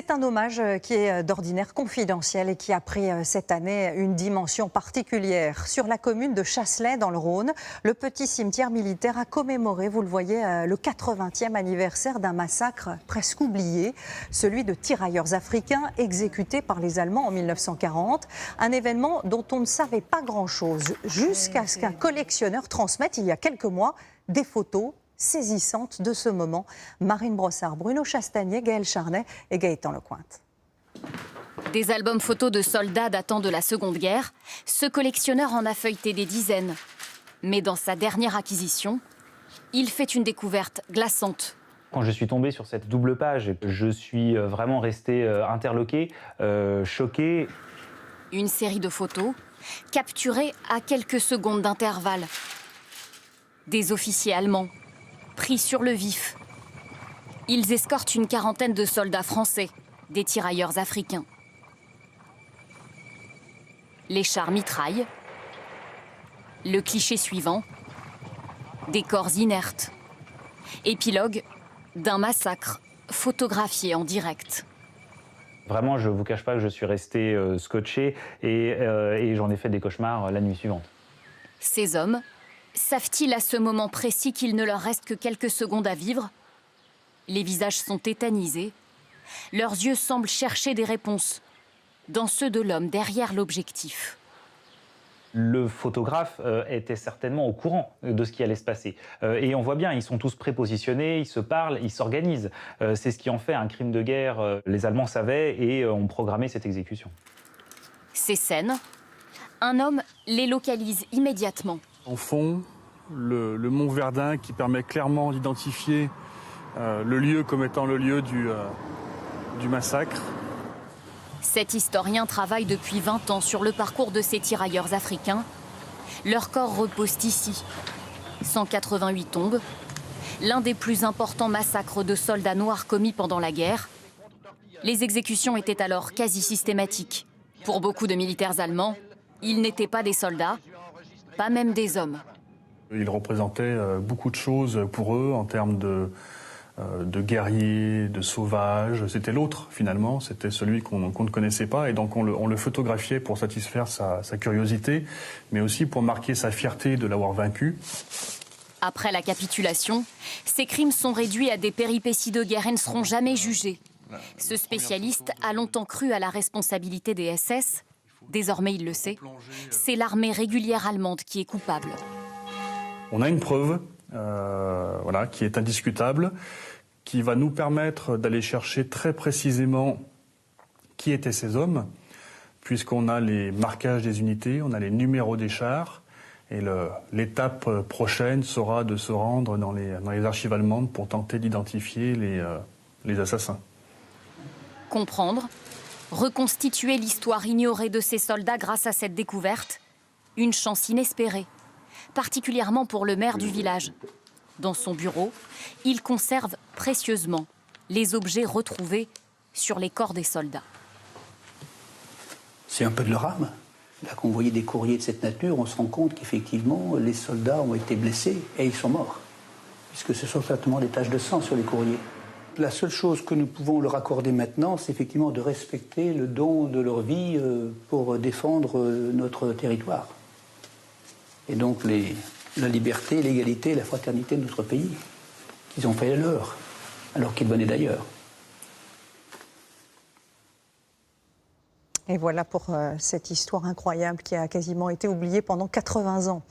C'est un hommage qui est d'ordinaire confidentiel et qui a pris cette année une dimension particulière. Sur la commune de Chasselet, dans le Rhône, le petit cimetière militaire a commémoré, vous le voyez, le 80e anniversaire d'un massacre presque oublié, celui de tirailleurs africains exécutés par les Allemands en 1940. Un événement dont on ne savait pas grand-chose, jusqu'à ce qu'un collectionneur transmette il y a quelques mois des photos saisissante de ce moment. Marine Brossard, Bruno Chastanier, Gaël Charnet et Gaëtan Lecointe. Des albums photos de soldats datant de la Seconde Guerre, ce collectionneur en a feuilleté des dizaines. Mais dans sa dernière acquisition, il fait une découverte glaçante. Quand je suis tombé sur cette double page, je suis vraiment resté interloqué, choqué. Une série de photos capturées à quelques secondes d'intervalle. Des officiers allemands pris sur le vif. Ils escortent une quarantaine de soldats français, des tirailleurs africains. Les chars mitraillent. Le cliché suivant, des corps inertes. Épilogue d'un massacre photographié en direct. Vraiment, je ne vous cache pas que je suis resté scotché et j'en ai fait des cauchemars la nuit suivante. Ces hommes savent-ils à ce moment précis qu'il ne leur reste que quelques secondes à vivre? Les visages sont tétanisés. Leurs yeux semblent chercher des réponses dans ceux de l'homme derrière l'objectif. Le photographe était certainement au courant de ce qui allait se passer. Et on voit bien, ils sont tous prépositionnés, ils se parlent, ils s'organisent. C'est ce qui en fait un crime de guerre. Les Allemands savaient et ont programmé cette exécution. Ces scènes, un homme les localise immédiatement. En fond, le mont Verdun qui permet clairement d'identifier le lieu comme étant le lieu du massacre. Cet historien travaille depuis 20 ans sur le parcours de ces tirailleurs africains. Leurs corps reposent ici. 188 tombes, l'un des plus importants massacres de soldats noirs commis pendant la guerre. Les exécutions étaient alors quasi systématiques. Pour beaucoup de militaires allemands, ils n'étaient pas des soldats, pas même des hommes. Ils représentaient beaucoup de choses pour eux en termes de guerriers, de sauvages. C'était l'autre finalement, c'était celui qu'on ne connaissait pas et donc on le photographiait pour satisfaire sa curiosité, mais aussi pour marquer sa fierté de l'avoir vaincu. Après la capitulation, ces crimes sont réduits à des péripéties de guerre et ne seront jamais jugés. Ce spécialiste a longtemps cru à la responsabilité des SS. Désormais, il le sait, c'est l'armée régulière allemande qui est coupable. On a une preuve qui est indiscutable, qui va nous permettre d'aller chercher très précisément qui étaient ces hommes, puisqu'on a les marquages des unités, on a les numéros des chars, et l'étape prochaine sera de se rendre dans les archives allemandes pour tenter d'identifier les assassins. Comprendre, reconstituer l'histoire ignorée de ces soldats grâce à cette découverte, une chance inespérée, particulièrement pour le maire du village. Dans son bureau, il conserve précieusement les objets retrouvés sur les corps des soldats. C'est un peu de leur âme. Là, quand on voyait des courriers de cette nature, on se rend compte qu'effectivement, les soldats ont été blessés et ils sont morts. Puisque ce sont certainement des taches de sang sur les courriers. La seule chose que nous pouvons leur accorder maintenant, c'est effectivement de respecter le don de leur vie pour défendre notre territoire. Et donc la liberté, l'égalité, la fraternité de notre pays, qu'ils ont fait leur, alors qu'ils venaient d'ailleurs. Et voilà pour cette histoire incroyable qui a quasiment été oubliée pendant 80 ans.